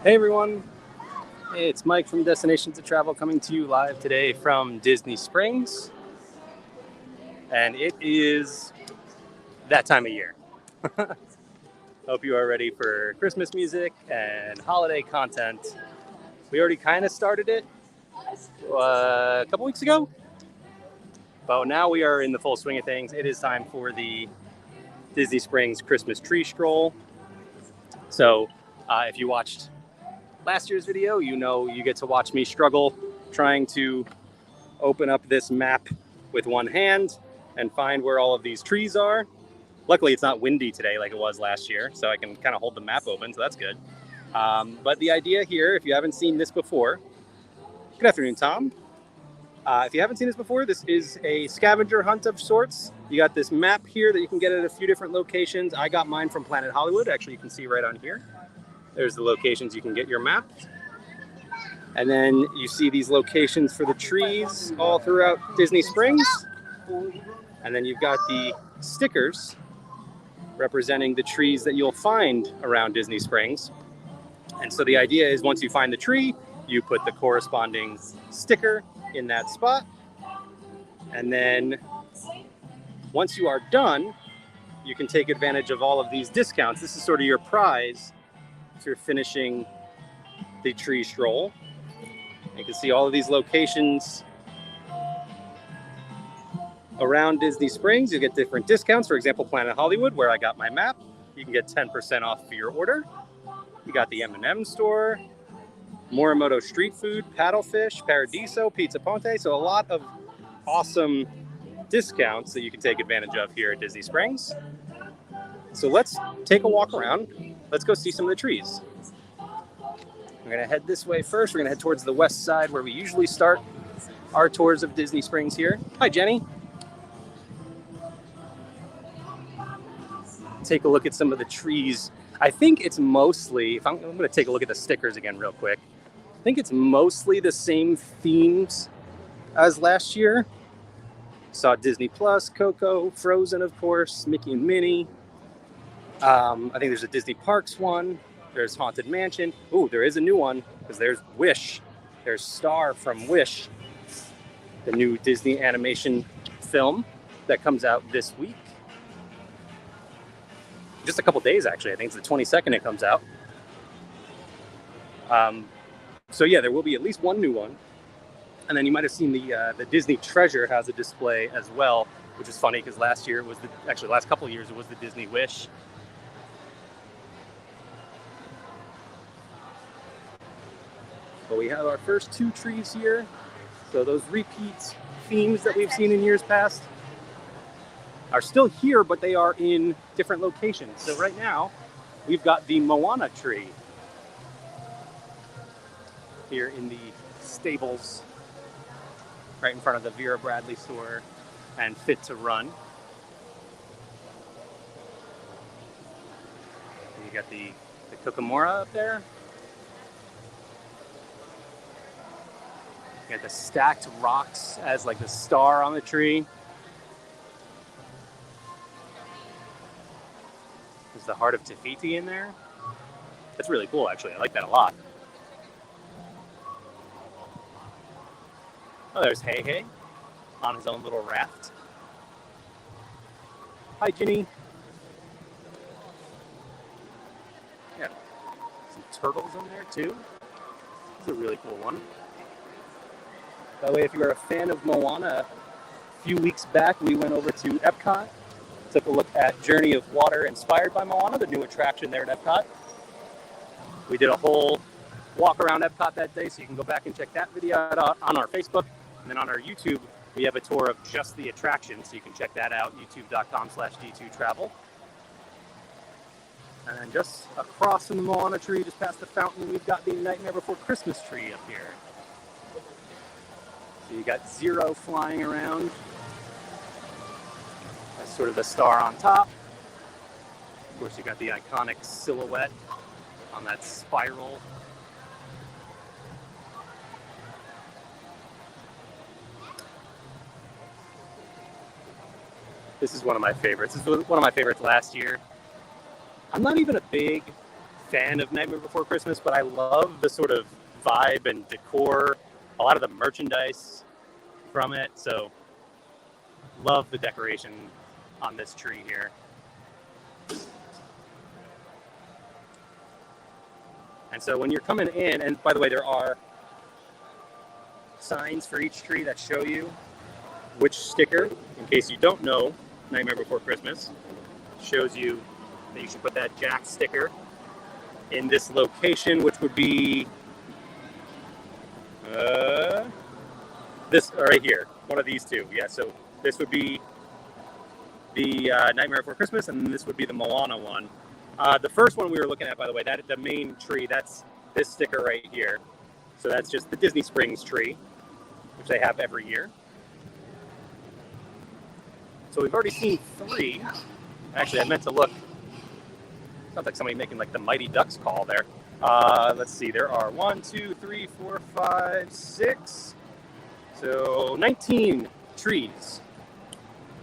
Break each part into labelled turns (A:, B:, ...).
A: Hey everyone, it's Mike from Destinations of Travel coming to you live today from Disney Springs, and it is that time of year. Hope you are ready for Christmas music and holiday content. We already kind of started it a couple weeks ago, but now we are in the full swing of things. It is time for the Disney Springs Christmas tree stroll. So if you watched last year's video, you know you get to watch me struggle trying to open up this map with one hand and find where all of these trees are. Luckily, it's not windy today like it was last year, so I can kind of hold the map open, so that's good. But the idea here, if you haven't seen this before, good afternoon, Tom. If you haven't seen this before, this is a scavenger hunt of sorts. You got this map here that you can get at a few different locations. I got mine from Planet Hollywood. Actually, you can see right on here. There's the locations you can get your map. And then you see these locations for the trees all throughout Disney Springs. And then you've got the stickers representing the trees that you'll find around Disney Springs. And so the idea is once you find the tree, you put the corresponding sticker in that spot. And then once you are done, you can take advantage of all of these discounts. This is sort of your prize if you're finishing the tree stroll. You can see all of these locations around Disney Springs. You get different discounts. For example, Planet Hollywood, where I got my map, you can get 10% off for your order. You got the M&M store, Morimoto Street Food, Paddlefish, Paradiso, Pizza Ponte. So a lot of awesome discounts that you can take advantage of here at Disney Springs. So let's take a walk around. Let's go see some of the trees. We're going to head this way first. We're going to head towards the west side where we usually start our tours of Disney Springs here. Hi, Jenny. Take a look at some of the trees. I think it's mostly, I'm going to take a look at the stickers again real quick. I think it's mostly the same themes as last year. Saw Disney Plus, Coco, Frozen, of course, Mickey and Minnie. I think there's a Disney Parks one. There's Haunted Mansion. Ooh, there is a new one because there's Wish. There's Star from Wish, the new Disney animation film that comes out this week. Just a couple days, actually. I think it's the 22nd it comes out. So yeah, there will be at least one new one. And then you might have seen the Disney Treasure has a display as well, which is funny because last year it was last couple of years it was the Disney Wish. But we have our first two trees here. So those repeat themes that we've seen in years past are still here, but they are in different locations. So right now, we've got the Moana tree here in the stables, right in front of the Vera Bradley store and Fit to Run. And you got the Kookaburra up there. You got the stacked rocks as like the star on the tree. There's the Heart of Te-Fiti in there. That's really cool, actually. I like that a lot. Oh, there's Hey Hey on his own little raft. Hi, Ginny. Yeah, some turtles in there too. This is a really cool one. By the way, if you're a fan of Moana, a few weeks back we went over to Epcot, took a look at Journey of Water inspired by Moana, the new attraction there at Epcot. We did a whole walk around Epcot that day, so you can go back and check that video out on our Facebook. And then on our YouTube, we have a tour of just the attraction, so you can check that out, youtube.com/D2Travel. And then just across from the Moana tree, just past the fountain, we've got the Nightmare Before Christmas tree up here. So you got Zero flying around. That's sort of the star on top. Of course, you got the iconic silhouette on that spiral. This is one of my favorites. This is one of my favorites last year. I'm not even a big fan of Nightmare Before Christmas, but I love the sort of vibe and decor, a lot of the merchandise from it. So love the decoration on this tree here. And so when you're coming in, and by the way, there are signs for each tree that show you which sticker, in case you don't know Nightmare Before Christmas, shows you that you should put that Jack sticker in this location, which would be this right here, one of these two. Yeah, so this would be the Nightmare Before Christmas, and this would be the Moana one. The first one we were looking at, by the way, that the main tree, that's this sticker right here. So that's just the Disney Springs tree, which they have every year. So we've already seen 3. Actually, I meant to look. Sounds like somebody making like the Mighty Ducks call there. Let's see, there are 1, 2, 3, 4, 5, 6. So 19 trees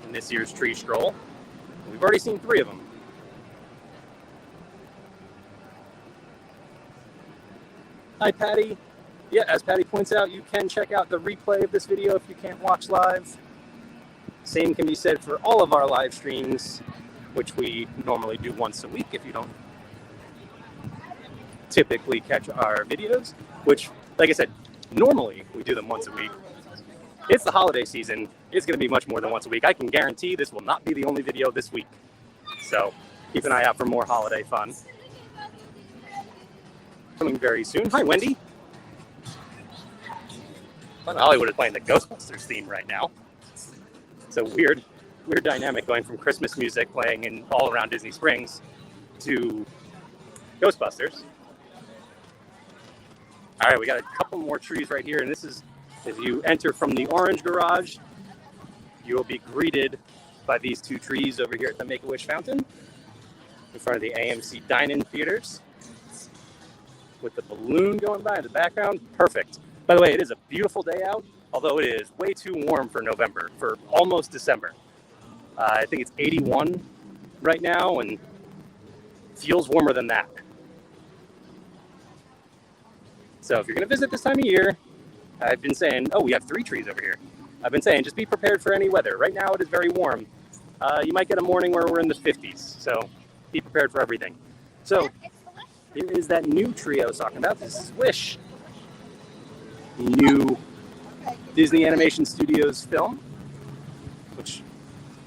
A: in this year's tree stroll. We've already seen 3 of them. Hi, Patty. Yeah, as Patty points out, you can check out the replay of this video if you can't watch live. Same can be said for all of our live streams, which we normally do once a week if you don't typically catch our videos, which, like I said, normally we do them once a week. It's the holiday season. It's going to be much more than once a week. I can guarantee this will not be the only video this week. So keep an eye out for more holiday fun coming very soon. Hi, Wendy. Fun Hollywood is playing the Ghostbusters theme right now. It's a weird dynamic going from Christmas music playing in all around Disney Springs to Ghostbusters. All right, we got a couple more trees right here, and this is, if you enter from the orange garage, you will be greeted by these 2 trees over here at the Make-A-Wish Fountain in front of the AMC Dine-In Theaters with the balloon going by in the background. Perfect. By the way, it is a beautiful day out, although it is way too warm for November, for almost December. I think it's 81 right now and feels warmer than that. So if you're going to visit this time of year, I've been saying, oh, we have 3 trees over here. I've been saying, just be prepared for any weather. Right now it is very warm. You might get a morning where we're in the 50s, so be prepared for everything. So here is that new tree I was talking about. This is Wish. New Disney Animation Studios film, which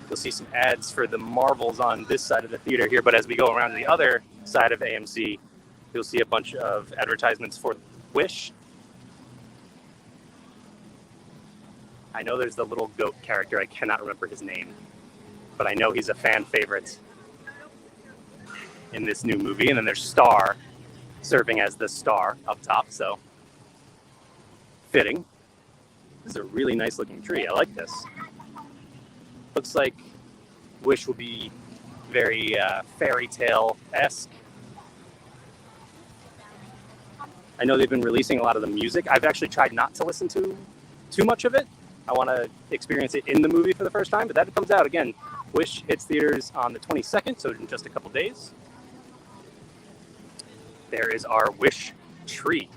A: you'll see some ads for the Marvels on this side of the theater here, but as we go around to the other side of AMC, you'll see a bunch of advertisements for Wish. I know there's the little goat character, I cannot remember his name, but I know he's a fan favorite in this new movie. And then there's Star serving as the star up top, so fitting. This is a really nice looking tree. I like this. Looks like Wish will be very fairy tale-esque. I know they've been releasing a lot of the music. I've actually tried not to listen to too much of it. I want to experience it in the movie for the first time, but that comes out again. Wish hits theaters on the 22nd, so in just a couple days. There is our Wish tree.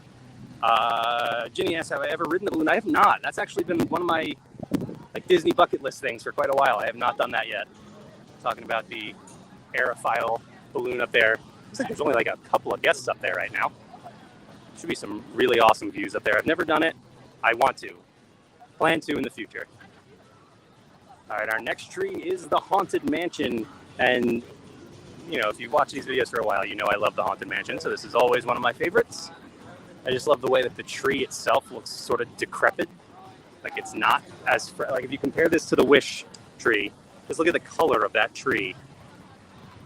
A: Ginny asks, have I ever ridden the balloon? I have not. That's actually been one of my Disney bucket list things for quite a while. I have not done that yet. Talking about the Aerophile balloon up there. Looks like there's only a couple of guests up there right now. Should be some really awesome views up there. I've never done it. I want to. Plan to in the future. All right, our next tree is the Haunted Mansion. And, if you've watched these videos for a while, you know I love the Haunted Mansion. So this is always one of my favorites. I just love the way that the tree itself looks sort of decrepit. It's not as, if you compare this to the Wish tree, just look at the color of that tree.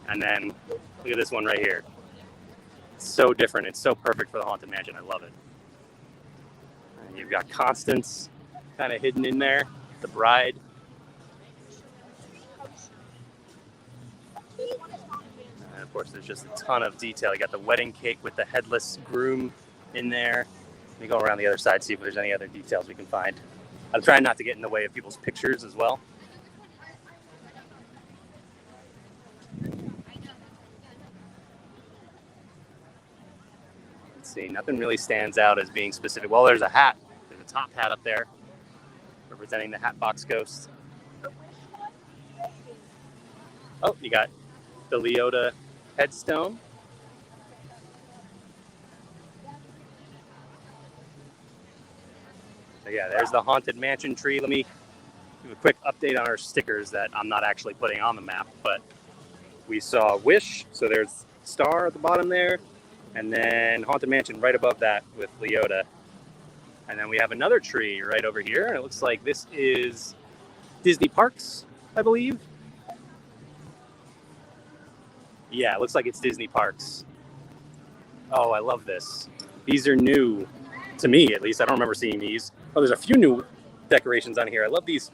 A: And then look at this one right here. It's so different. It's so perfect for the Haunted Mansion. I love it. And you've got Constance kind of hidden in there, the bride. And of course, there's just a ton of detail. You got the wedding cake with the headless groom in there. Let me go around the other side, see if there's any other details we can find. I'm trying not to get in the way of people's pictures as well. see, nothing really stands out as being specific. Well, there's a hat. There's a top hat up there representing the Hatbox Ghost. Oh, you got the Leota headstone. So yeah, there's the Haunted Mansion tree. Let me give a quick update on our stickers that I'm not actually putting on the map, but we saw Wish, so there's Star at the bottom there, and then Haunted Mansion right above that with Leota. And then we have another tree right over here, and it looks like this is Disney Parks, I believe. Yeah, it looks like it's Disney Parks. Oh, I love this. These are new, to me at least. I don't remember seeing these. Oh, there's a few new decorations on here. I love these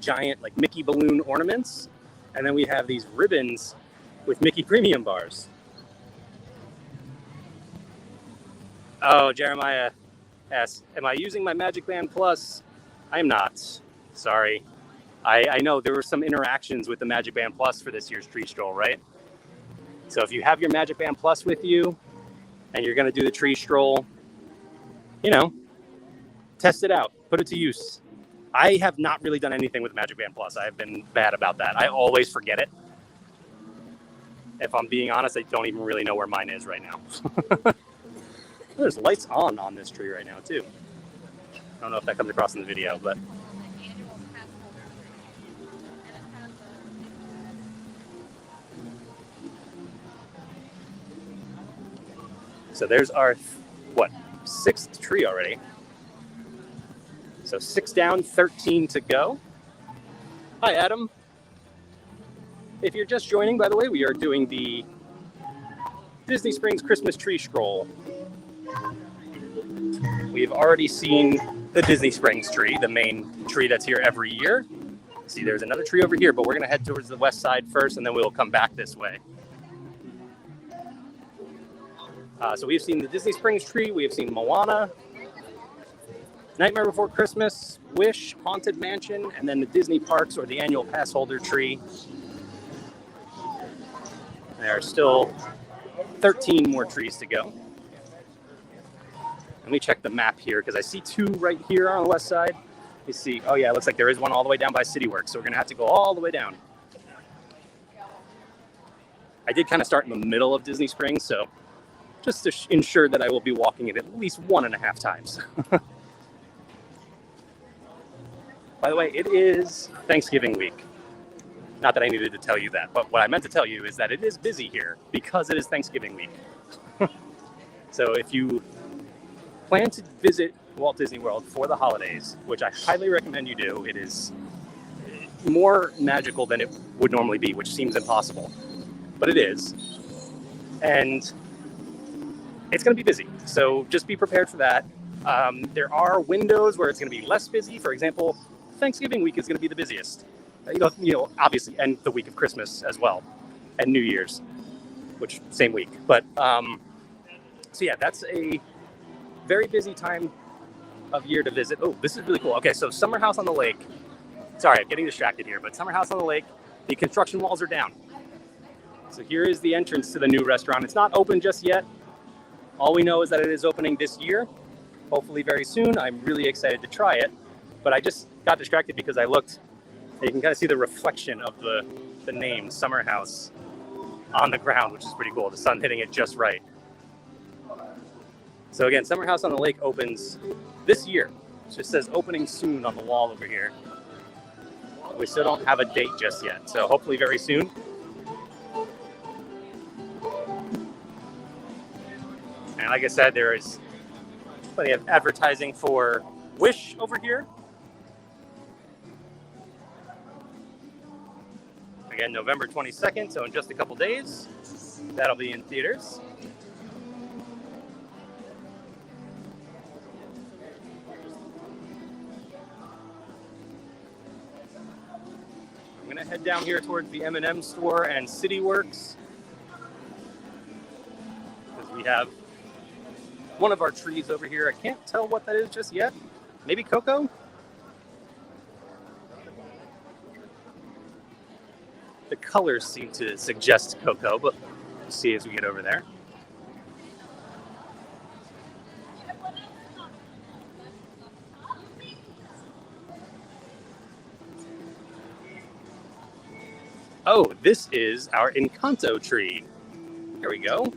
A: giant like Mickey balloon ornaments. And then we have these ribbons with Mickey Premium bars. Oh, Jeremiah asks, am I using my Magic Band Plus? I'm not. Sorry. I know there were some interactions with the Magic Band Plus for this year's tree stroll, right? So if you have your Magic Band Plus with you and you're going to do the tree stroll, you know, test it out. Put it to use. I have not really done anything with Magic Band Plus. I've been bad about that. I always forget it. If I'm being honest, I don't even really know where mine is right now. There's lights on this tree right now, too. I don't know if that comes across in the video, but... So there's our, 6th tree already. So 6 down, 13 to go. Hi, Adam. If you're just joining, by the way, we are doing the Disney Springs Christmas Tree Stroll. We've already seen the Disney Springs tree, the main tree that's here every year. See, there's another tree over here, but we're going to head towards the west side first, and then we'll come back this way. So we've seen the Disney Springs tree, we have seen Moana, Nightmare Before Christmas, Wish, Haunted Mansion, and then the Disney Parks or the annual pass holder tree. There are still 13 more trees to go. Let me check the map here because I see 2 right here on the west side. You see, oh yeah, it looks like there is one all the way down by CityWorks, so we're gonna have to go all the way down. I did kind of start in the middle of Disney Springs, so just to ensure that I will be walking it at least 1.5 times. By the way, it is Thanksgiving week. Not that I needed to tell you that, but what I meant to tell you is that it is busy here because it is Thanksgiving week. So if you plan to visit Walt Disney World for the holidays, which I highly recommend you do, it is more magical than it would normally be, which seems impossible, but it is. And it's going to be busy, so just be prepared for that. There are windows where it's going to be less busy. For example, Thanksgiving week is going to be the busiest. You know, obviously, and the week of Christmas as well, and New Year's, which same week. But so yeah, that's a very busy time of year to visit. Oh, this is really cool. Okay, so Summer House on the Lake. Sorry, I'm getting distracted here, but Summer House on the Lake. The construction walls are down. So here is the entrance to the new restaurant. It's not open just yet. All we know is that it is opening this year, hopefully very soon. I'm really excited to try it, but I just got distracted because I looked, and you can kind of see the reflection of the name Summer House on the ground, which is pretty cool. The sun hitting it just right. So again, Summer House on the Lake opens this year. It just says opening soon on the wall over here. We still don't have a date just yet, so hopefully very soon. And like I said, there is plenty of advertising for Wish over here. Again, November 22nd, so in just a couple days, that'll be in theaters. I'm going to head down here towards the M&M store and CityWorks, because we have one of our trees over here. I can't tell what that is just yet. Maybe cocoa? The colors seem to suggest cocoa, but we'll see as we get over there. Oh, this is our Encanto tree. There we go.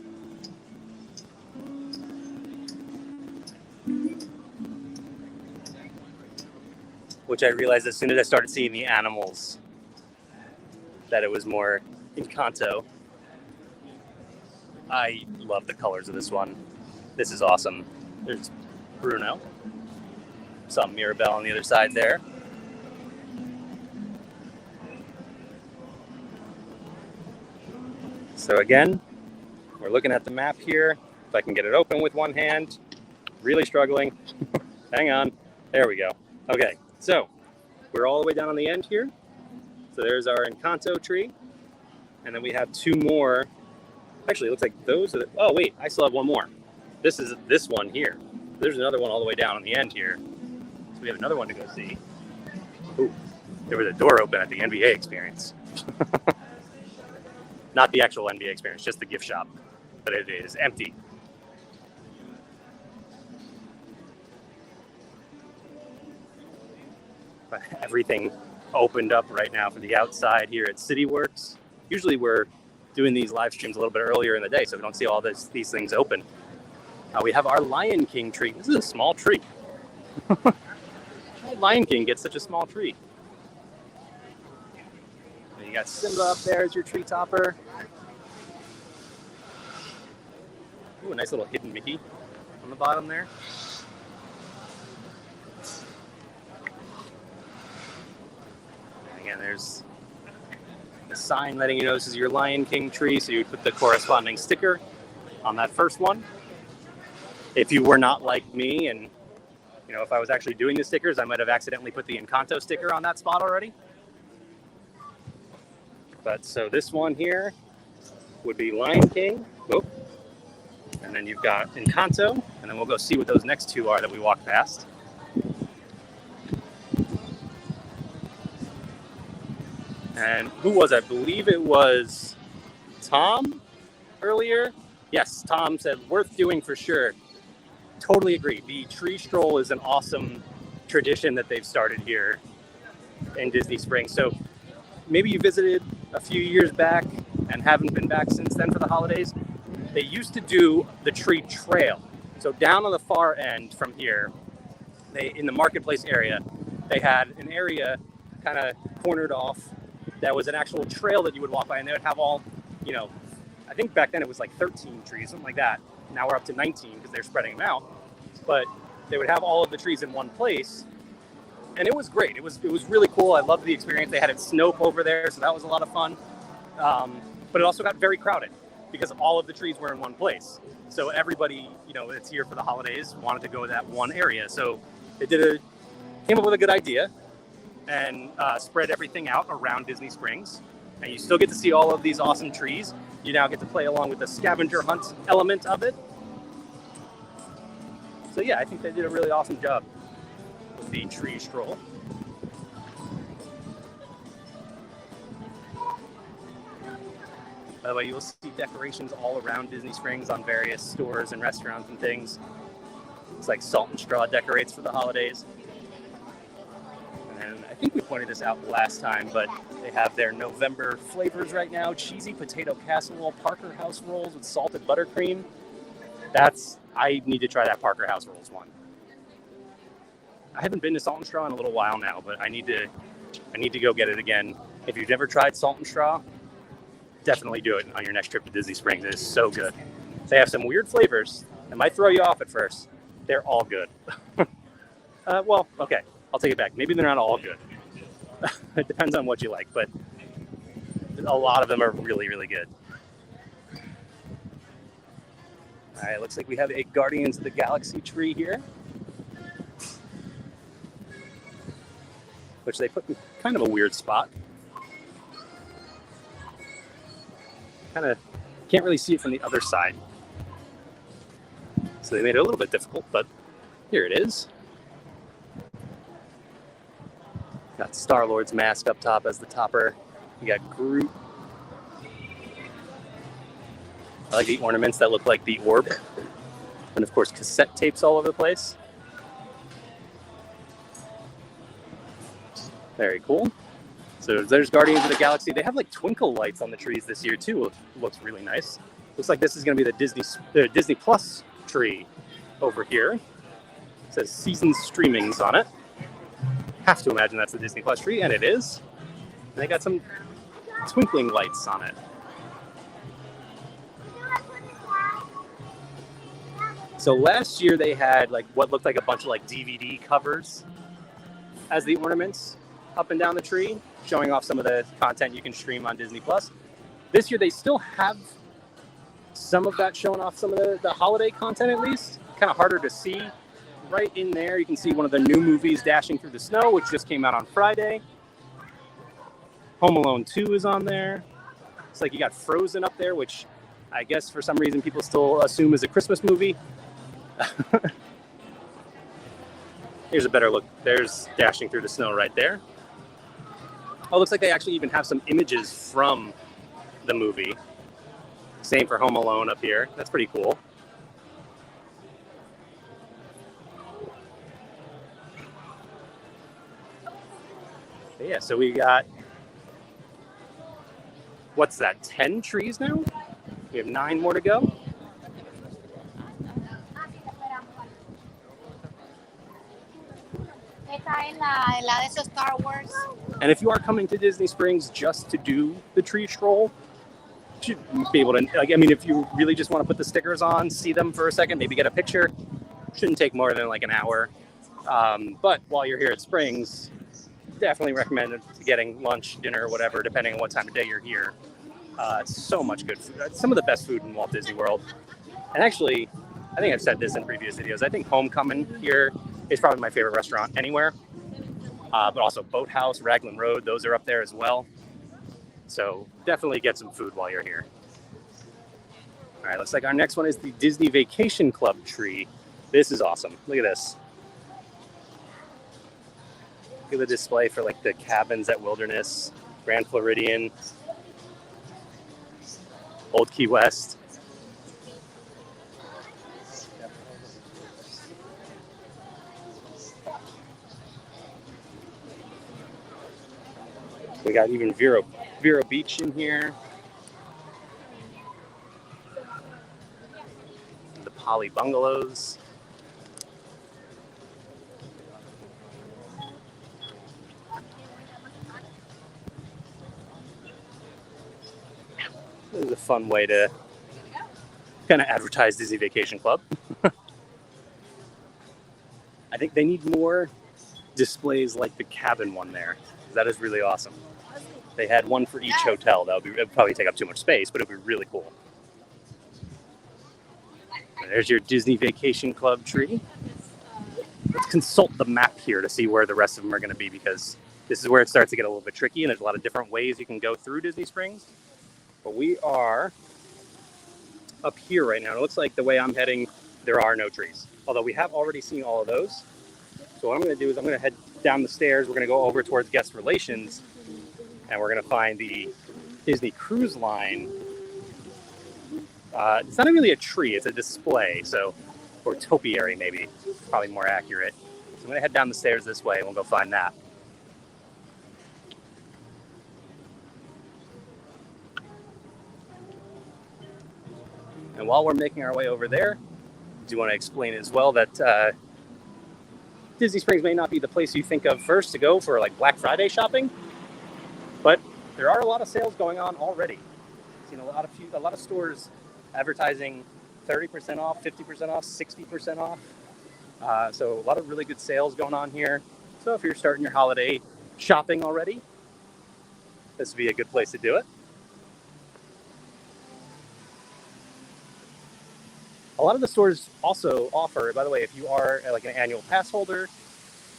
A: Which I realized as soon as I started seeing the animals that it was more Encanto. I love the colors of this one. This is awesome. There's Bruno. Some Mirabelle on the other side there. So again, we're looking at the map here. If I can get it open with one hand. Really struggling. Hang on. There we go. Okay, so we're all the way down on the end here. So there's our Encanto tree. And then we have two more. Actually, it looks like those are the, oh wait, I still have one more. This is this one here. There's another one all the way down on the end here. So we have another one to go see. Ooh, there was a door open at the NBA experience. Not the actual NBA experience, just the gift shop. But it is empty. But everything opened up right now for the outside here at CityWorks. Usually we're doing these live streams a little bit earlier in the day, so we don't see all these things open. We have our Lion King tree. This is a small tree. How did Lion King get such a small tree? And you got Simba up there as your tree topper. Ooh, a nice little hidden Mickey on the bottom there. And again, there's the sign letting you know this is your Lion King tree, so you would put the corresponding sticker on that first one. If you were not like me, and you know, if I was actually doing the stickers, I might have accidentally put the Encanto sticker on that spot already. But so this one here would be Lion King. Oh. And then you've got Encanto, and then we'll go see what those next two are that we walked past. And who was I believe it was Tom earlier? Yes, Tom said, worth doing for sure. Totally agree. The tree stroll is an awesome tradition that they've started here in Disney Springs. So maybe you visited a few years back and haven't been back since then for the holidays. They used to do the tree trail. So down on the far end from here, in the marketplace area, they had an area kind of cornered off that was an actual trail that you would walk by, and they would have all, you know, I think back then it was like 13 trees, something like that. Now we're up to 19 because they're spreading them out. But they would have all of the trees in one place, and it was great. It was really cool. I loved the experience. They had it Snope over there, so that was a lot of fun. But it also got very crowded because all of the trees were in one place. So everybody, you know, that's here for the holidays wanted to go to that one area. So they came up with a good idea and spread everything out around Disney Springs. And you still get to see all of these awesome trees. You now get to play along with the scavenger hunt element of it. So yeah, I think they did a really awesome job with the tree stroll. By the way, you'll see decorations all around Disney Springs on various stores and restaurants and things. It's like Salt and Straw decorates for the holidays. And I think we pointed this out last time, but they have their November flavors right now. Cheesy potato casserole, Parker House rolls with salted buttercream. I need to try that Parker House rolls one. I haven't been to Salt and Straw in a little while now, but I need to go get it again. If you've never tried Salt and Straw, definitely do it on your next trip to Disney Springs. It is so good. They have some weird flavors that might throw you off at first. They're all good. Well, okay. I'll take it back. Maybe they're not all good. It depends on what you like, but a lot of them are really, really good. All right, looks like we have a Guardians of the Galaxy tree here, which they put in kind of a weird spot. Kind of can't really see it from the other side. So they made it a little bit difficult, but here it is. Got Star-Lord's mask up top as the topper. You got Groot. I like the ornaments that look like the orb. And of course, cassette tapes all over the place. Very cool. So there's Guardians of the Galaxy. They have like twinkle lights on the trees this year too. It looks really nice. Looks like this is going to be the Disney Plus tree over here. It says season streamings on it. Have to imagine that's the Disney Plus tree, and it is. And they got some twinkling lights on it. So last year they had like what looked like a bunch of like DVD covers as the ornaments up and down the tree, showing off some of the content you can stream on Disney Plus. This year they still have some of that showing off some of the holiday content, at least. Kind of harder to see. Right in there you can see one of the new movies, Dashing Through the Snow, which just came out on Friday. Home Alone 2 is on there. It's like you got Frozen up there, which I guess for some reason people still assume is a Christmas movie. Here's a better look. There's Dashing Through the Snow right there. Oh, it looks like they actually even have some images from the movie. Same for Home Alone up here. That's pretty cool. But yeah, so we got, what's that, 10 trees now? We have 9 more to go.
B: Star Wars.
A: And if you are coming to Disney Springs just to do the tree stroll, you should be able to, like, I mean, if you really just want to put the stickers on, see them for a second, maybe get a picture, shouldn't take more than like an hour. But while you're here at Springs, definitely recommend getting lunch, dinner, whatever, depending on what time of day you're here. It's so much good food. It's some of the best food in Walt Disney World. And actually, I think I've said this in previous videos, I think Homecoming here is probably my favorite restaurant anywhere. But also Boathouse, Raglan Road, those are up there as well. So definitely get some food while you're here. All right, looks like our next one is the Disney Vacation Club tree. This is awesome. Look at this. Look at the display for like the cabins at Wilderness, Grand Floridian, Old Key West. We got even Vero Beach in here. The Poly Bungalows. This is a fun way to kind of advertise Disney Vacation Club. I think they need more displays like the cabin one there. That is really awesome. They had one for each hotel. It'd probably take up too much space, but it'd be really cool. And there's your Disney Vacation Club tree. Let's consult the map here to see where the rest of them are going to be, because this is where it starts to get a little bit tricky, and there's a lot of different ways you can go through Disney Springs. But we are up here right now. It looks like the way I'm heading, there are no trees, although we have already seen all of those. So what I'm going to do is I'm going to head down the stairs. We're going to go over towards guest relations, and we're going to find the Disney Cruise Line. It's not really a tree, it's a display, so, or topiary maybe, probably more accurate. So I'm going to head down the stairs this way and we'll go find that. And while we're making our way over there, I do want to explain as well that Disney Springs may not be the place you think of first to go for like Black Friday shopping, but there are a lot of sales going on already. I've seen a lot of stores advertising 30% off, 50% off, 60% off. So a lot of really good sales going on here. So if you're starting your holiday shopping already, this would be a good place to do it. A lot of the stores also offer, by the way, if you are like an annual pass holder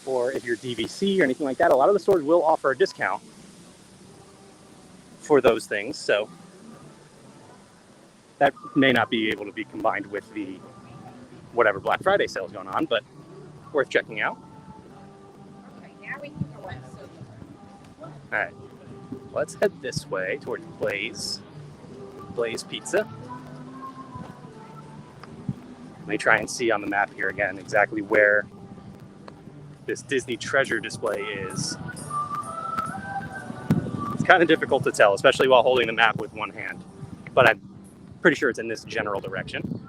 A: or if you're DVC or anything like that, a lot of the stores will offer a discount for those things. So that may not be able to be combined with the whatever Black Friday sales going on, but worth checking out.
B: Okay, now we can go west.
A: All right, let's head this way towards Blaze Pizza. Let me try and see on the map here again exactly where this Disney treasure display is. kind of difficult to tell, especially while holding the map with one hand. But I'm pretty sure it's in this general direction.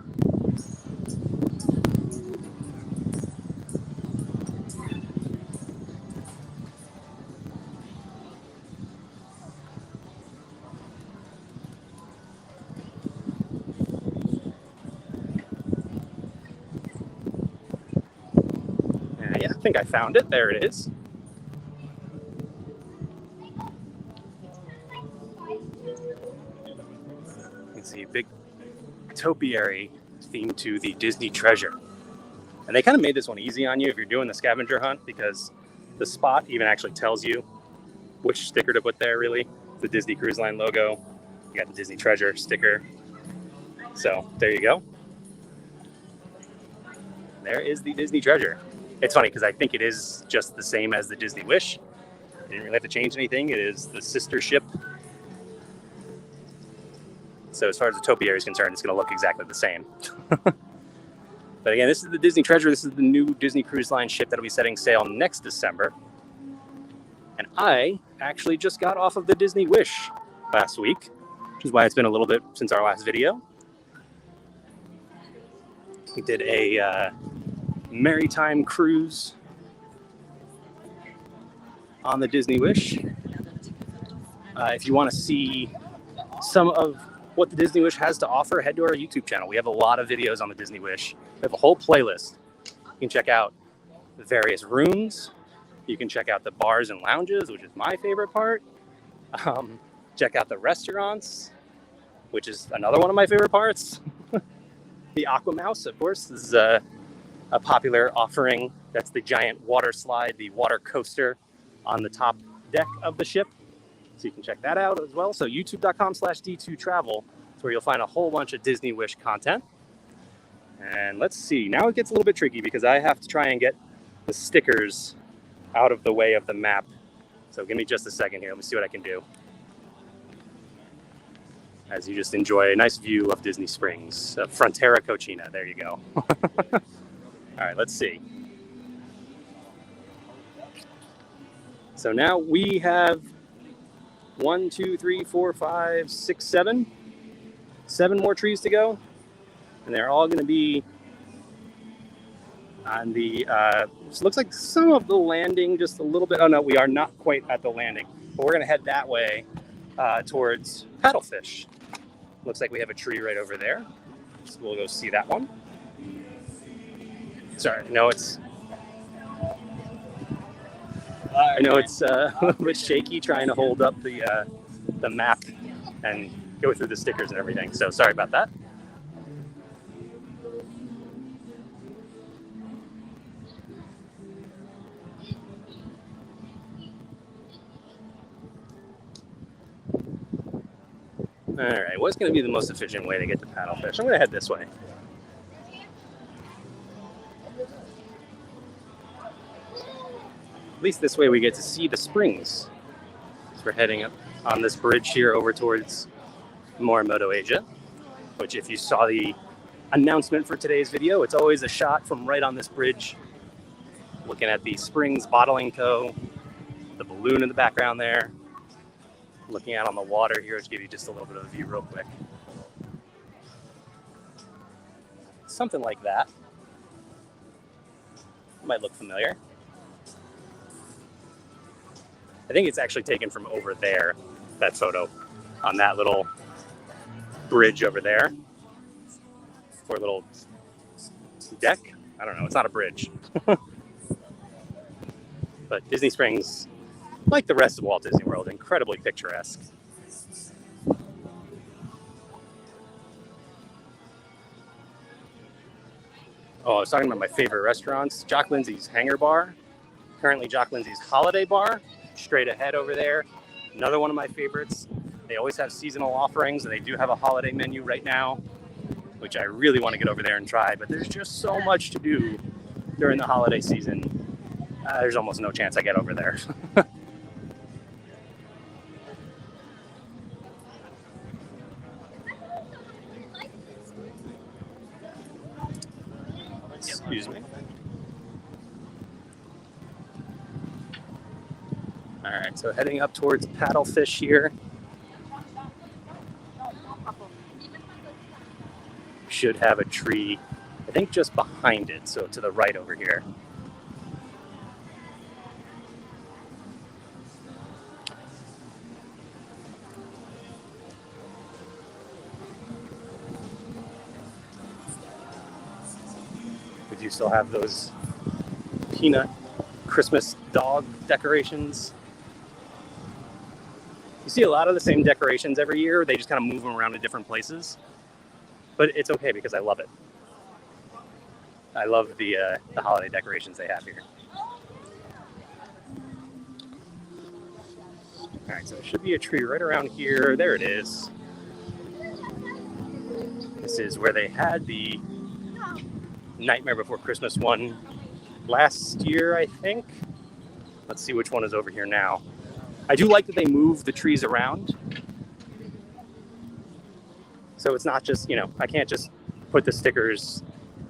A: Yeah, I think I found it. There it is. You can see a big topiary themed to the Disney treasure. And they kind of made this one easy on you if you're doing the scavenger hunt, because the spot even actually tells you which sticker to put there, really. The Disney Cruise Line logo. You got the Disney treasure sticker. So there you go. There is the Disney treasure. It's funny because I think it is just the same as the Disney Wish. You didn't really have to change anything. It is the sister ship. So as far as the topiary is concerned, it's going to look exactly the same. But again, this is the Disney treasure. This is the new Disney Cruise Line ship that will be setting sail next December. And I actually just got off of the Disney Wish last week, which is why it's been a little bit since our last video. We did a maritime cruise on the Disney Wish. If you want to see some of what the Disney Wish has to offer, head to our YouTube channel. We have a lot of videos on the Disney Wish. We have a whole playlist. You can check out the various rooms. You can check out the bars and lounges, which is my favorite part. Check out the restaurants, which is another one of my favorite parts. The Aqua Mouse, of course, is a popular offering. That's the giant water slide, the water coaster on the top deck of the ship. So you can check that out as well. So youtube.com/D2Travel is where you'll find a whole bunch of Disney Wish content. And let's see, now it gets a little bit tricky because I have to try and get the stickers out of the way of the map. So give me just a second here. Let me see what I can do. As you just enjoy a nice view of Disney Springs, Frontera Cochina. There you go. All right, let's see. So now we have 1, 2, 3, 4, 5, 6, 7. 7 more trees to go. And they're all going to be on the, it looks like some of the landing just a little bit. Oh no, we are not quite at the landing. But we're going to head that way towards Paddlefish. Looks like we have a tree right over there. So we'll go see that one. Sorry, I know it's a little bit shaky trying to hold up the map and go through the stickers and everything. So sorry about that. All right, what's going to be the most efficient way to get to Paddlefish? I'm going to head this way. At least this way we get to see the springs. So we're heading up on this bridge here over towards Morimoto Asia, which if you saw the announcement for today's video, it's always a shot from right on this bridge, looking at the Springs Bottling Co., the balloon in the background there. Looking out on the water here, to give you just a little bit of a view real quick. Something like that. Might look familiar. I think it's actually taken from over there, that photo, on that little bridge over there. Or a little deck. I don't know, it's not a bridge. But Disney Springs, like the rest of Walt Disney World, incredibly picturesque. Oh, I was talking about my favorite restaurants. Jock Lindsay's Hangar Bar. Currently Jock Lindsay's Holiday Bar. Straight ahead over there. Another one of my favorites. They always have seasonal offerings, and they do have a holiday menu right now, which I really want to get over there and try. But there's just so much to do during the holiday season. There's almost no chance I get over there. Excuse me. All right, so heading up towards Paddlefish here. Should have a tree, I think just behind it, so to the right over here. We do still have those peanut Christmas dog decorations. You see a lot of the same decorations every year. They just kind of move them around to different places. But it's okay because I love it. I love the holiday decorations they have here. All right, so there should be a tree right around here. There it is. This is where they had the Nightmare Before Christmas one last year, I think. Let's see which one is over here now. I do like that they move the trees around. So it's not just, I can't just put the stickers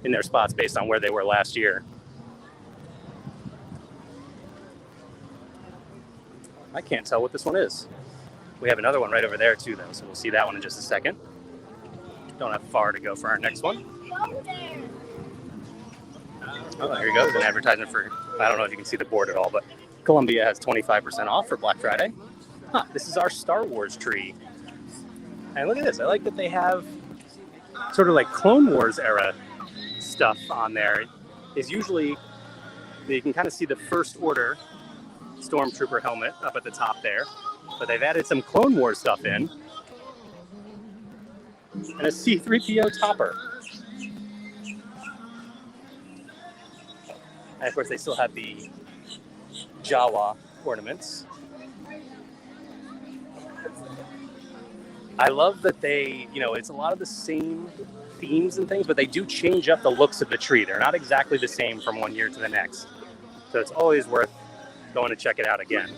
A: in their spots based on where they were last year. I can't tell what this one is. We have another one right over there too, though, so we'll see that one in just a second. Don't have far to go for our next one. Oh, here you go. There's an advertisement for, I don't know if you can see the board at all, but Columbia has 25% off for Black Friday. This is our Star Wars tree. And look at this. I like that they have sort of like Clone Wars era stuff on there. It's usually, you can kind of see the First Order Stormtrooper helmet up at the top there. But they've added some Clone Wars stuff in. And a C-3PO topper. And of course, they still have the Jawa ornaments. I love that they, it's a lot of the same themes and things, but they do change up the looks of the tree. They're not exactly the same from one year to the next. So it's always worth going to check it out again.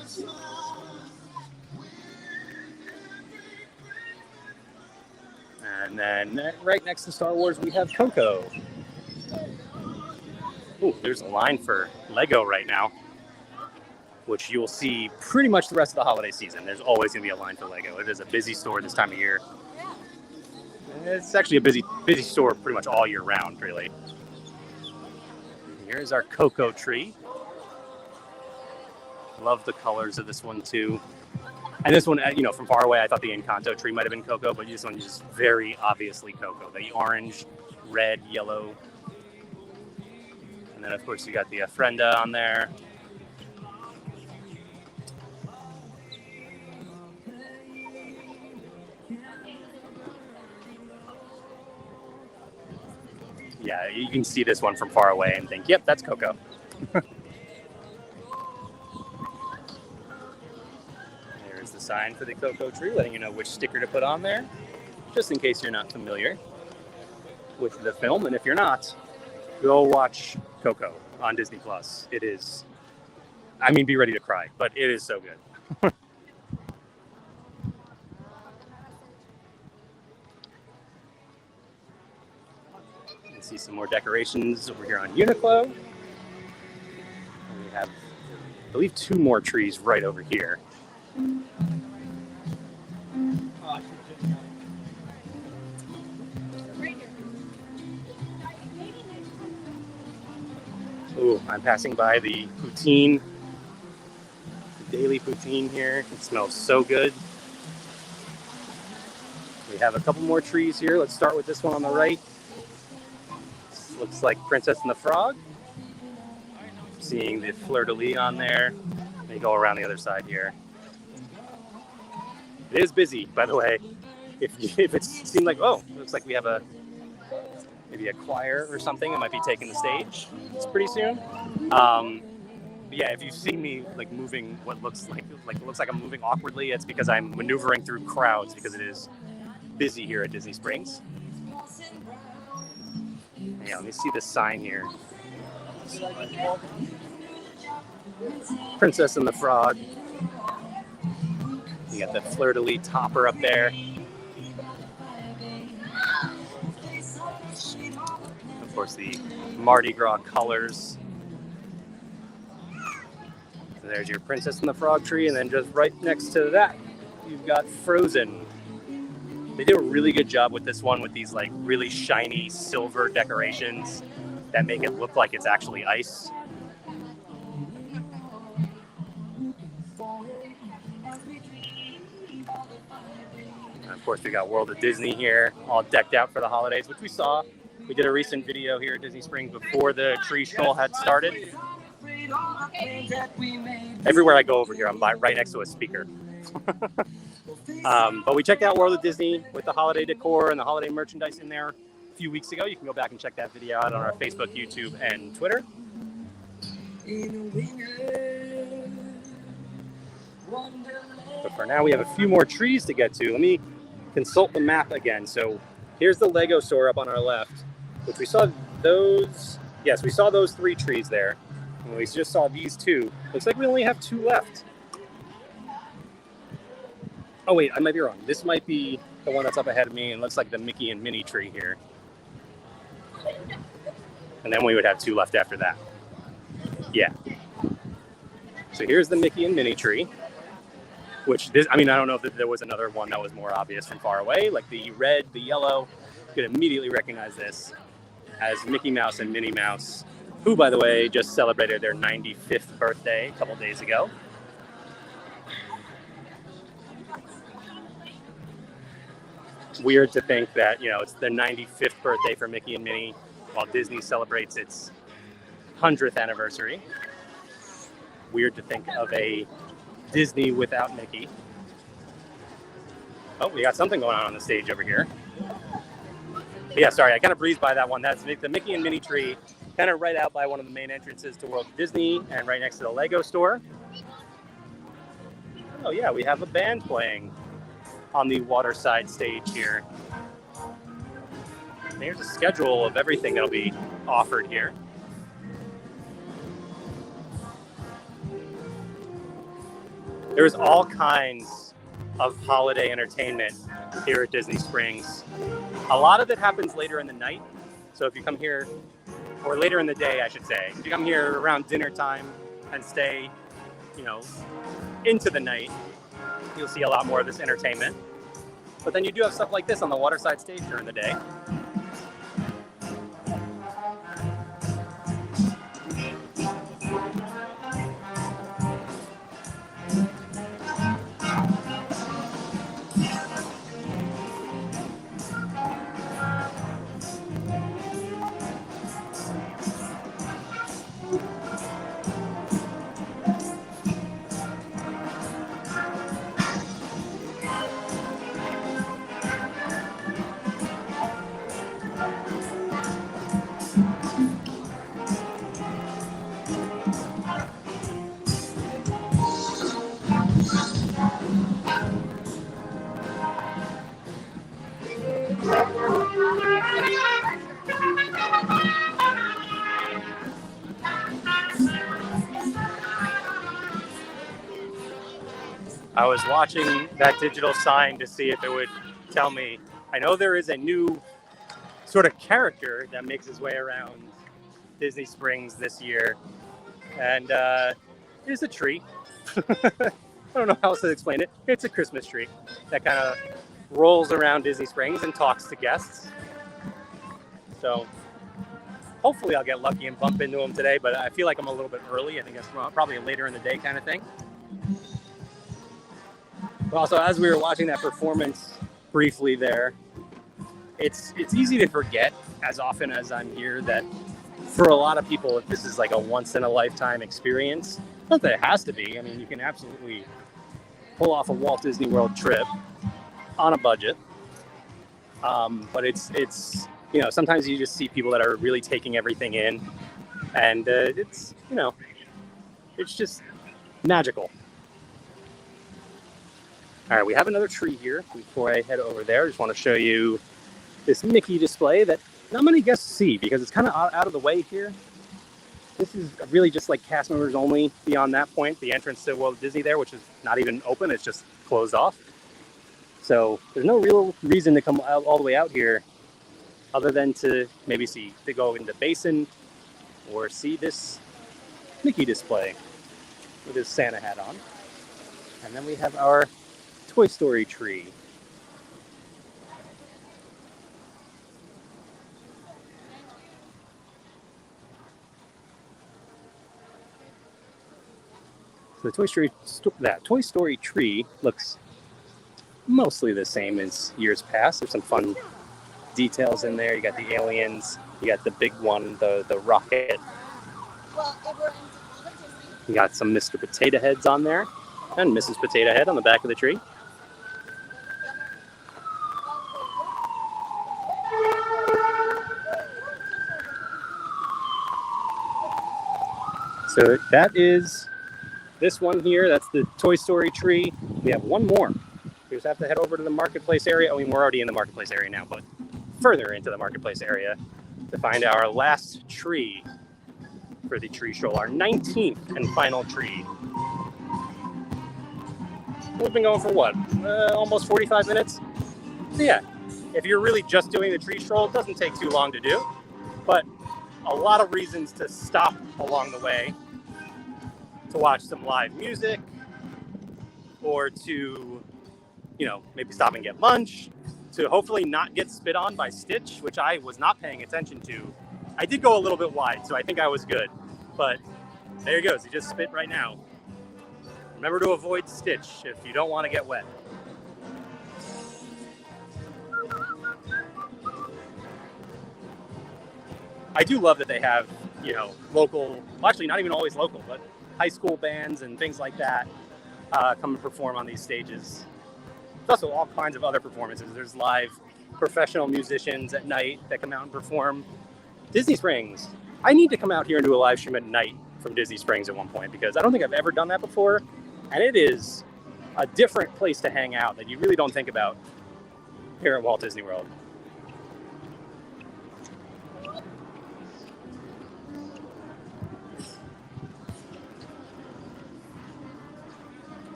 A: And then right next to Star Wars, we have Coco. Ooh, there's a line for Lego right now, which you'll see pretty much the rest of the holiday season. There's always going to be a line for Lego. It is a busy store this time of year. It's actually a busy store pretty much all year round, really. Here's our Coco tree. Love the colors of this one, too. And this one, from far away, I thought the Encanto tree might have been Coco, but this one is very obviously Coco. The orange, red, yellow. And then, of course, you got the Ofrenda on there. Yeah, you can see this one from far away and think, yep, that's Coco. There's the sign for the Coco tree, letting you know which sticker to put on there, just in case you're not familiar with the film. And if you're not, go watch Coco on Disney+. It is, be ready to cry, but it is so good. See some more decorations over here on Uniqlo. And we have, I believe, 2 more trees right over here. Ooh, I'm passing by the poutine, the daily poutine here. It smells so good. We have a couple more trees here. Let's start with this one on the right. Looks like Princess and the Frog. Seeing the fleur-de-lis on there. Let me go around the other side here. It is busy, by the way. If it seemed like, looks like we have maybe a choir or something that might be taking the stage. It's pretty soon. But yeah, if you see me moving what looks like it looks like I'm moving awkwardly, it's because I'm maneuvering through crowds because it is busy here at Disney Springs. Yeah, let me see this sign here. Princess and the Frog. You got the fleur-de-lis topper up there. Of course, the Mardi Gras colors. So there's your Princess and the Frog tree, and then just right next to that, you've got Frozen. They did a really good job with this one with these like really shiny silver decorations that make it look like it's actually ice. And of course, we got World of Disney here, all decked out for the holidays, which we saw. We did a recent video here at Disney Springs before the tree stroll had started. Everywhere I go over here, I'm right next to a speaker. But we checked out World of Disney with the holiday decor and the holiday merchandise in there a few weeks ago. You can go back and check that video out on our Facebook, YouTube, and Twitter. But for now, we have a few more trees to get to. Let me consult the map again. So here's the Lego store up on our left, which we saw those. Yes, we saw those 3 trees there. And we just saw these 2. Looks like we only have 2 left. Oh wait, I might be wrong. This might be the one that's up ahead of me, and looks like the Mickey and Minnie tree here. And then we would have 2 left after that. Yeah. So here's the Mickey and Minnie tree, which I don't know if there was another one that was more obvious from far away, like the red, the yellow. You could immediately recognize this as Mickey Mouse and Minnie Mouse, who, by the way, just celebrated their 95th birthday a couple days ago. Weird to think that, it's the 95th birthday for Mickey and Minnie while Disney celebrates its 100th anniversary. Weird to think of a Disney without Mickey. Oh, we got something going on the stage over here. But yeah, sorry, I kind of breezed by that one. That's the Mickey and Minnie tree, kind of right out by one of the main entrances to World of Disney and right next to the Lego store. Oh yeah, we have a band playing on the waterside stage here. And here's a schedule of everything that'll be offered here. There's all kinds of holiday entertainment here at Disney Springs. A lot of it happens later in the night. So if you come here, or later in the day, I should say, if you come here around dinner time and stay, into the night, you'll see a lot more of this entertainment. But then you do have stuff like this on the waterside stage during the day. I was watching that digital sign to see if it would tell me. I know there is a new sort of character that makes his way around Disney Springs this year. And it's a tree. I don't know how else to explain it. It's a Christmas tree that kind of rolls around Disney Springs and talks to guests. So hopefully I'll get lucky and bump into him today, but I feel like I'm a little bit early. I think that's probably a later in the day kind of thing. But also, as we were watching that performance briefly there, it's easy to forget as often as I'm here that for a lot of people, this is like a once in a lifetime experience. Not that it has to be. I mean, you can absolutely pull off a Walt Disney World trip on a budget. But it's sometimes you just see people that are really taking everything in, and it's just magical. All right, we have another tree here. Before I head over there, I just want to show you this Mickey display that not many guests see because it's kind of out of the way here. This is really just like cast members only beyond that point. The entrance to Walt Disney there, which is not even open, it's just closed off. So there's no real reason to come all the way out here other than to maybe go in the basin or see this Mickey display. with his Santa hat on. And then we have our Toy Story tree. So that Toy Story tree looks mostly the same as years past. There's some fun details in there. You got the aliens, you got the big one, the rocket. You got some Mr. Potato Heads on there and Mrs. Potato Head on the back of the tree. So that is this one here. That's the Toy Story tree. We have one more. We just have to head over to the marketplace area. I mean, we're already in the marketplace area now, but further into the marketplace area to find our last tree for the tree stroll, our 19th and final tree. We've been going for what? Almost 45 minutes? So yeah, if you're really just doing the tree stroll, it doesn't take too long to do, but a lot of reasons to stop along the way to watch some live music or to, maybe stop and get lunch, to hopefully not get spit on by Stitch, which I was not paying attention to. I did go a little bit wide, so I think I was good, but there he goes. He just spit right now. Remember to avoid Stitch if you don't want to get wet. I do love that they have, local, well, actually not even always local, but high school bands and things like that come and perform on these stages. There's also all kinds of other performances. There's live professional musicians at night that come out and perform. Disney Springs. I need to come out here and do a live stream at night from Disney Springs at one point because I don't think I've ever done that before. And it is a different place to hang out that you really don't think about here at Walt Disney World.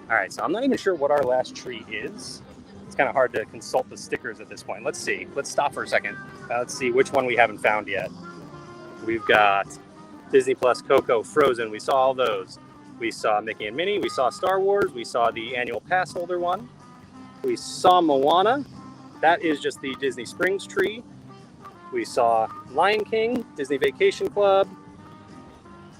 A: All right, so I'm not even sure what our last tree is. It's kind of hard to consult the stickers at this point. Let's see. Let's stop for a second. Let's see which one we haven't found yet. We've got Disney Plus, Coco, Frozen. We saw all those. We saw Mickey and Minnie. We saw Star Wars. We saw the annual pass holder one. We saw Moana. That is just the Disney Springs tree. We saw Lion King, Disney Vacation Club.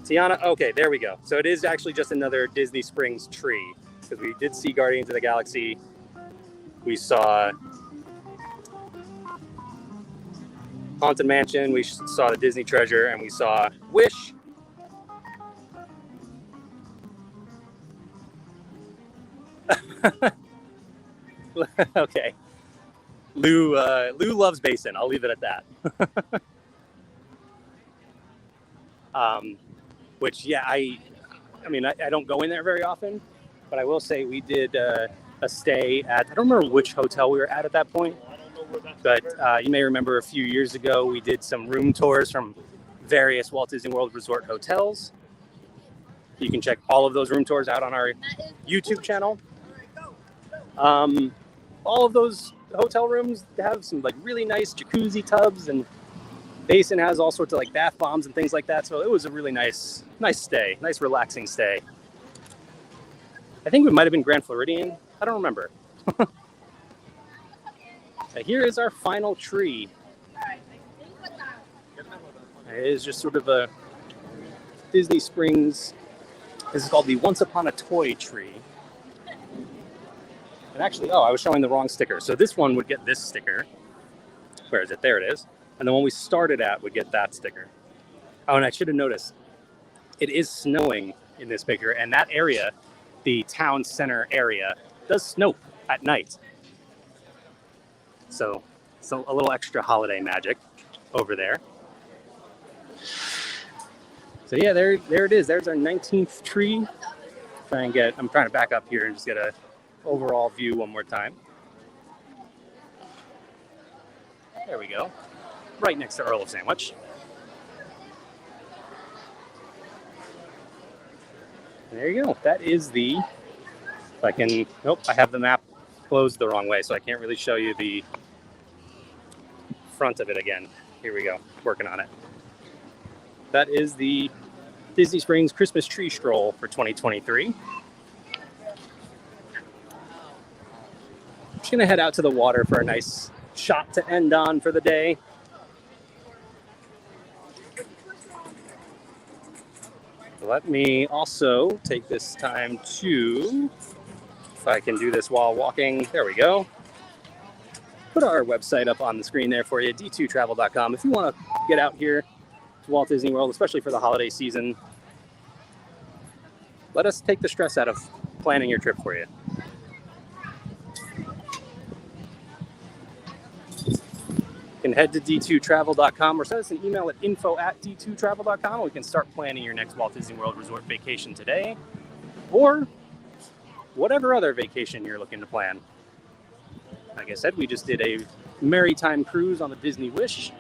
A: Tiana. Okay, there we go. So it is actually just another Disney Springs tree because we did see Guardians of the Galaxy. We saw Haunted Mansion. We saw the Disney Treasure, and we saw Wish. Okay. Lou loves Basin. I'll leave it at that. Which, yeah, I don't go in there very often, but I will say we did a stay at, I don't remember which hotel we were at that point, but you may remember a few years ago we did some room tours from various Walt Disney World Resort hotels. You can check all of those room tours out on our YouTube channel. All of those hotel rooms have some really nice jacuzzi tubs, and Basin has all sorts of bath bombs and things like that. So it was a really nice stay, nice relaxing stay. I think it might have been Grand Floridian. I don't remember. Here is our final tree. It is just sort of a Disney Springs. This is called the Once Upon a Toy tree. And actually, I was showing the wrong sticker. So this one would get this sticker. Where is it? There it is. And the one we started at would get that sticker. Oh, and I should have noticed, it is snowing in this picture. And that area, the town center area, does snow at night. So a little extra holiday magic over there. So yeah, there it is. There's our 19th tree. I'm trying to back up here and just get a overall view one more time. There we go. Right next to Earl of Sandwich. And there you go. That is the, I have the map closed the wrong way, so I can't really show you the front of it again. Here we go, working on it. That is the Disney Springs Christmas Tree Stroll for 2023. Just gonna head out to the water for a nice shot to end on for the day. Let me also take this time to, if I can do this while walking, there we go. Put our website up on the screen there for you, d2travel.com. If you want to get out here to Walt Disney World, especially for the holiday season, let us take the stress out of planning your trip for you. You can head to d2travel.com or send us an email at info@d2travel.com. We can start planning your next Walt Disney World Resort vacation today, or whatever other vacation you're looking to plan. Like I said, we just did a Maritime cruise on the Disney Wish.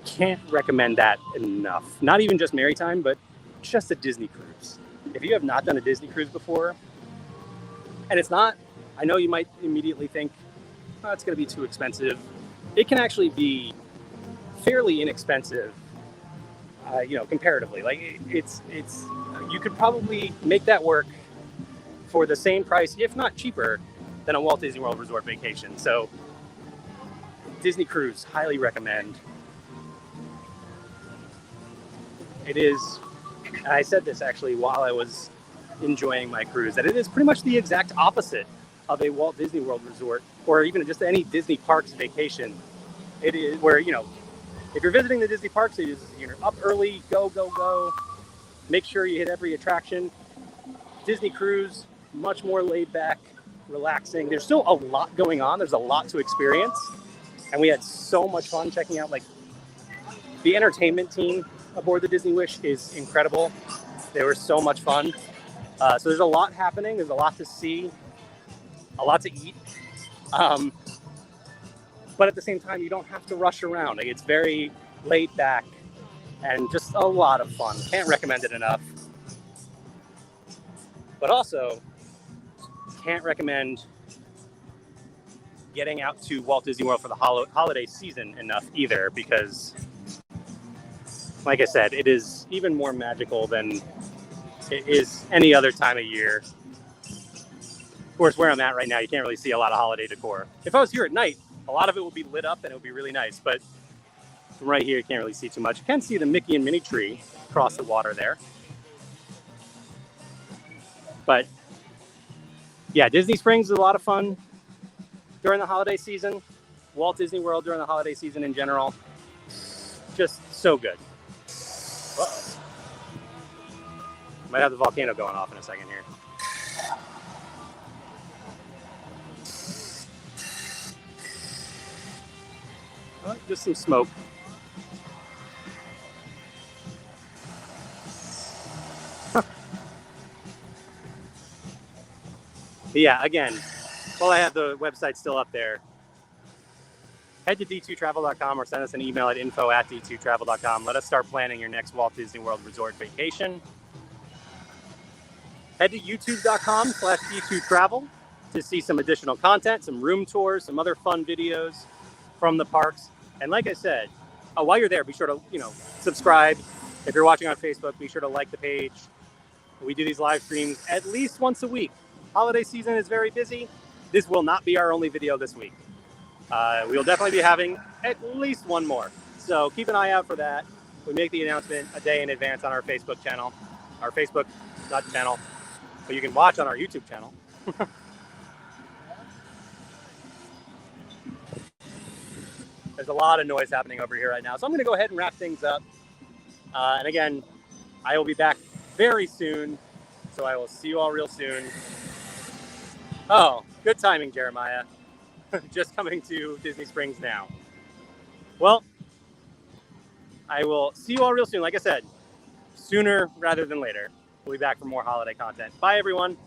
A: Can't recommend that enough. Not even just Maritime, but just a Disney cruise. If you have not done a Disney cruise before, and it's not, I know you might immediately think, oh, it's going to be too expensive. It can actually be fairly inexpensive, comparatively. Like it's you could probably make that work for the same price, if not cheaper, than a Walt Disney World Resort vacation. So Disney cruise, highly recommend. It is, and I said this actually while I was enjoying my cruise, that it is pretty much the exact opposite of a Walt Disney World resort, or even just any Disney parks vacation. It is where, if you're visiting the Disney parks, you're up early, go. Make sure you hit every attraction. Disney cruise, much more laid back, relaxing. There's still a lot going on. There's a lot to experience. And we had so much fun checking out, the entertainment team aboard the Disney Wish is incredible. They were so much fun. So there's a lot happening. There's a lot to see, a lot to eat. But at the same time, you don't have to rush around. It's very laid back and just a lot of fun. Can't recommend it enough. But also, can't recommend getting out to Walt Disney World for the holiday season enough either, because, like I said, it is even more magical than it is any other time of year. Of course, where I'm at right now, you can't really see a lot of holiday decor. If I was here at night, a lot of it would be lit up and it would be really nice, but from right here, you can't really see too much. You can see the Mickey and Minnie tree across the water there. But yeah, Disney Springs is a lot of fun during the holiday season. Walt Disney World during the holiday season in general, just so good. Uh-oh. Might have the volcano going off in a second here. Oh, just some smoke. But yeah, again, while I have the website still up there, head to d2travel.com or send us an email at info@d2travel.com. Let us start planning your next Walt Disney World Resort vacation. Head to youtube.com/d2travel to see some additional content, some room tours, some other fun videos from the parks. And like I said, while you're there, be sure to, subscribe. If you're watching on Facebook, be sure to like the page. We do these live streams at least once a week. Holiday season is very busy. This will not be our only video this week. We'll definitely be having at least one more. So keep an eye out for that. We make the announcement a day in advance on our Facebook channel. Our Facebook, not channel, but you can watch on our YouTube channel. There's a lot of noise happening over here right now. So I'm going to go ahead and wrap things up. And again, I will be back very soon. So I will see you all real soon. Oh, good timing, Jeremiah. Just coming to Disney Springs now. Well, I will see you all real soon. Like I said, sooner rather than later. We'll be back for more holiday content. Bye, everyone.